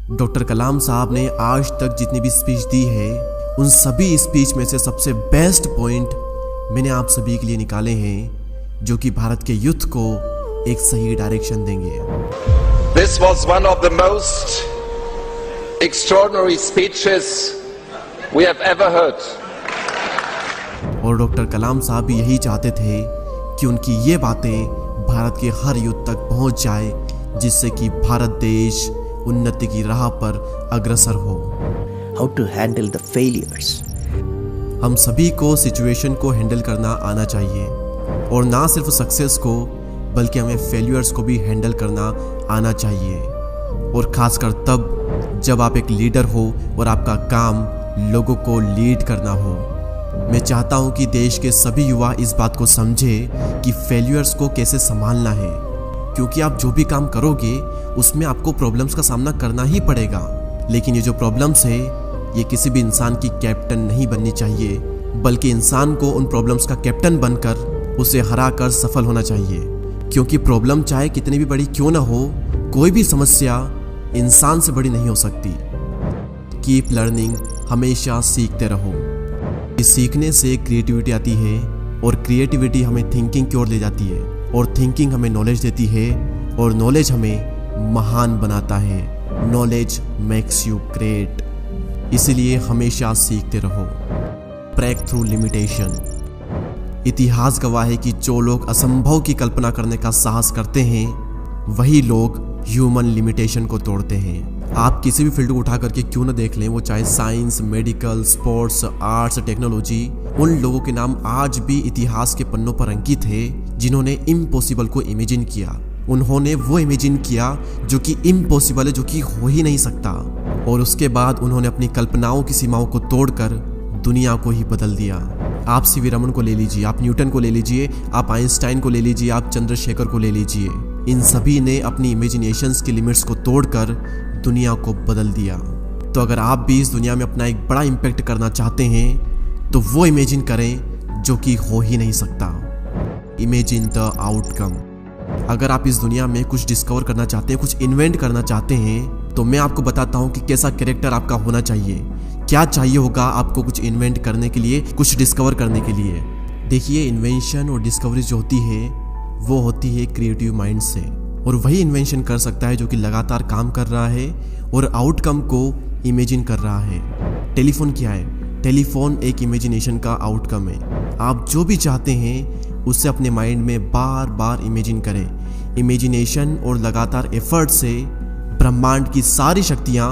Doctor कलाम साहब ने आज तक जितनी भी स्पीच दी है, उन सभी स्पीच में से सबसे बेस्ट पॉइंट मैंने आप सभी के लिए निकाले हैं, जो कि भारत के यूथ को एक सही डायरेक्शन देंगे। This was one of the most extraordinary speeches we have ever heard. और डॉक्टर कलाम साहब भी यही चाहते थे कि उनकी ये बातें भारत के हर यूथ तक पहुंच जाए, जिससे कि भारत देश उन्नति की राह पर अग्रसर हो। How to handle the failures. हम सभी को सिचुएशन को हैंडल करना आना चाहिए, और ना सिर्फ सक्सेस को बल्कि हमें फेल्यूर्स को भी हैंडल करना आना चाहिए, और खासकर तब जब आप एक लीडर हो और आपका काम लोगों को लीड करना हो। मैं चाहता हूं कि देश के सभी युवा इस बात को समझे कि फेल्यूर्स को कैसे संभालना है, क्योंकि आप जो भी काम करोगे उसमें आपको प्रॉब्लम्स का सामना करना ही पड़ेगा। लेकिन ये जो प्रॉब्लम्स है, ये किसी भी इंसान की कैप्टन नहीं बननी चाहिए, बल्कि इंसान को उन प्रॉब्लम्स का कैप्टन बनकर उसे हरा कर सफल होना चाहिए। क्योंकि प्रॉब्लम चाहे कितनी भी बड़ी क्यों ना हो, कोई भी समस्या इंसान से बड़ी नहीं हो सकती। कीप लर्निंग, हमेशा सीखते रहो। इस सीखने से क्रिएटिविटी आती है, और क्रिएटिविटी हमें थिंकिंग की ओर ले जाती है, और थिंकिंग हमें नॉलेज देती है, और नॉलेज हमें महान बनाता है। Knowledge makes you great. इसलिए हमेशा सीखते रहो। Break through limitation. इतिहास गवाह है कि जो लोग असंभव की कल्पना करने का साहस करते हैं, वही लोग ह्यूमन लिमिटेशन को तोड़ते हैं। आप किसी भी फील्ड को उठा करके क्यों ना देख लें, वो चाहे science, medical, sports, arts, technology, उन लोगों के नाम आज भी इतिहास के पन्नों पर अंकित है जिन्होंने इम्पॉसिबल को इमेजिन किया। उन्होंने वो इमेजिन किया जो कि इम्पॉसिबल है, जो कि हो ही नहीं सकता, और उसके बाद उन्होंने अपनी कल्पनाओं की सीमाओं को तोड़कर दुनिया को ही बदल दिया। आप सीवी रमन को ले लीजिए, आप न्यूटन को ले लीजिए, आप आइंस्टाइन को ले लीजिए, आप चंद्रशेखर को ले लीजिए। इन सभी ने अपनी इमेजिनेशंस की लिमिट्स को तोड़कर दुनिया को बदल दिया। तो अगर आप भी इस दुनिया में अपना एक बड़ा इम्पैक्ट करना चाहते हैं, तो वो इमेजिन करें जो कि हो ही नहीं सकता। Imagine the outcome. अगर आप इस दुनिया में कुछ डिस्कवर करना चाहते हैं, कुछ इन्वेंट करना चाहते हैं, तो मैं आपको बताता हूँ कि कैसा कैरेक्टर आपका होना चाहिए, क्या चाहिए होगा आपको कुछ इन्वेंट करने के लिए, कुछ डिस्कवर करने के लिए। देखिए, इन्वेंशन और डिस्कवरी जो होती है, वो होती है क्रिएटिव माइंड से, और वही इन्वेंशन कर सकता है जो कि लगातार काम कर रहा है और आउटकम को इमेजिन कर रहा है। टेलीफोन क्या है? टेलीफोन एक इमेजिनेशन का आउटकम है। आप जो भी चाहते हैं उससे अपने माइंड में बार बार इमेजिन करें। इमेजिनेशन और लगातार एफर्ट से ब्रह्मांड की सारी शक्तियाँ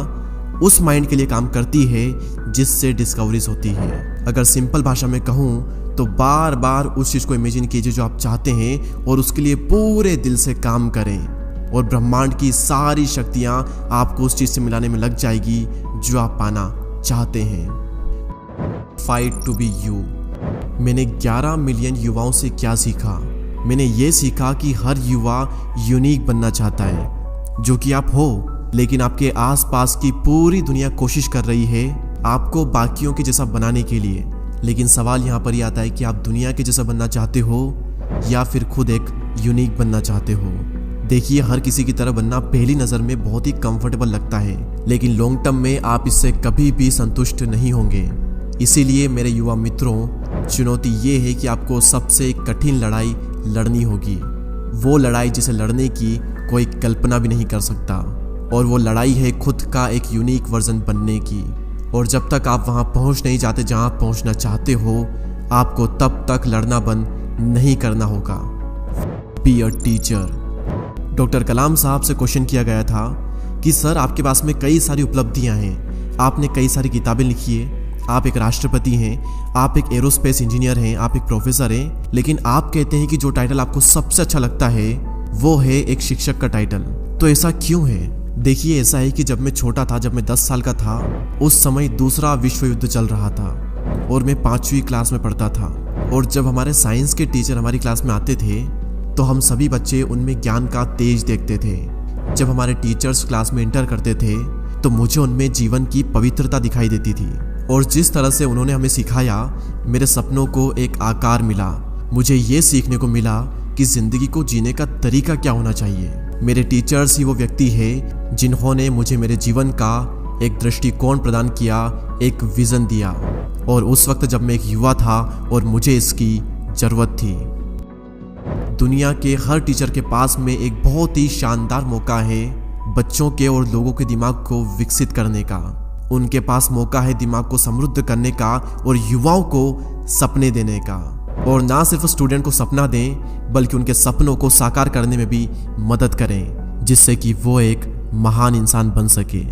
उस माइंड के लिए काम करती है जिससे डिस्कवरीज होती है। अगर सिंपल भाषा में कहूँ तो बार बार उस चीज़ को इमेजिन कीजिए जो आप चाहते हैं, और उसके लिए पूरे दिल से काम करें, और ब्रह्मांड की सारी शक्तियाँ आपको उस चीज़ से मिलाने में लग जाएगी जो आप पाना चाहते हैं। Fight to be you. मैंने 11 मिलियन युवाओं से क्या सीखा? मैंने ये सीखा कि हर युवा यूनिक बनना चाहता है, जो कि आप हो, लेकिन आपके आसपास की पूरी दुनिया कोशिश कर रही है आपको बाकियों के जैसा बनाने के लिए। लेकिन सवाल यहाँ पर ही आता है कि आप दुनिया के जैसा बनना चाहते हो या फिर खुद एक यूनिक बनना चाहते हो। देखिए, हर किसी की तरह बनना पहली नज़र में बहुत ही कंफर्टेबल लगता है, लेकिन लॉन्ग टर्म में आप इससे कभी भी संतुष्ट नहीं होंगे। इसीलिए मेरे युवा मित्रों, चुनौती ये है कि आपको सबसे कठिन लड़ाई लड़नी होगी। वो लड़ाई जिसे लड़ने की कोई कल्पना भी नहीं कर सकता, और वो लड़ाई है खुद का एक यूनिक वर्जन बनने की। और जब तक आप वहाँ पहुँच नहीं जाते जहाँ आप पहुँचना चाहते हो, आपको तब तक लड़ना बंद नहीं करना होगा। Be a teacher. डॉक्टर कलाम साहब से क्वेश्चन किया गया था कि सर, आपके पास में कई सारी उपलब्धियाँ हैं, आपने कई सारी किताबें लिखी है, आप एक राष्ट्रपति हैं, आप एक एरोस्पेस इंजीनियर हैं, आप एक प्रोफेसर हैं, लेकिन आप कहते हैं कि जो टाइटल आपको सबसे अच्छा लगता है वो है एक शिक्षक का टाइटल। तो ऐसा क्यों है? देखिए, ऐसा है कि जब मैं छोटा था, जब मैं 10 साल का था, उस समय दूसरा विश्व युद्ध चल रहा था और मैं 5वीं क्लास में पढ़ता था। और जब हमारे साइंस के टीचर हमारी क्लास में आते थे तो हम सभी बच्चे उनमें ज्ञान का तेज देखते थे। जब हमारे टीचर्स क्लास में इंटर करते थे तो मुझे उनमें जीवन की पवित्रता दिखाई देती थी, और जिस तरह से उन्होंने हमें सिखाया, मेरे सपनों को एक आकार मिला। मुझे ये सीखने को मिला कि जिंदगी को जीने का तरीका क्या होना चाहिए। मेरे टीचर्स ही वो व्यक्ति है जिन्होंने मुझे मेरे जीवन का एक दृष्टिकोण प्रदान किया, एक विजन दिया, और उस वक्त जब मैं एक युवा था और मुझे इसकी ज़रूरत थी। दुनिया के हर टीचर के पास में एक बहुत ही शानदार मौका है बच्चों के और लोगों के दिमाग को विकसित करने का। उनके पास मौका है दिमाग को समृद्ध करने का और युवाओं को सपने देने का। और ना सिर्फ स्टूडेंट को सपना दें बल्कि उनके सपनों को साकार करने में भी मदद करें, जिससे कि वो एक महान इंसान बन सके।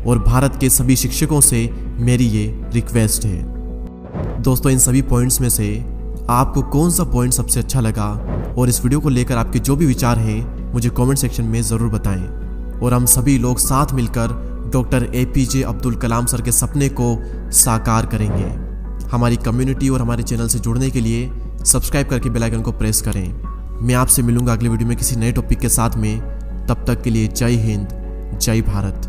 और भारत के सभी शिक्षकों से मेरी ये रिक्वेस्ट है। दोस्तों, इन सभी पॉइंट्स में से आपको कौन सा पॉइंट सबसे अच्छा लगा, और इस वीडियो को लेकर आपके जो भी विचार हैं मुझे कमेंट सेक्शन में ज़रूर बताएं। और हम सभी लोग साथ मिलकर doctor APJ Abdul Kalam sir के सपने को साकार करेंगे। हमारी कम्युनिटी और हमारे चैनल से जुड़ने के लिए सब्सक्राइब करके बेल आइकन को प्रेस करें। मैं आपसे मिलूंगा अगले वीडियो में किसी नए टॉपिक के साथ में। तब तक के लिए जय हिंद, जय भारत।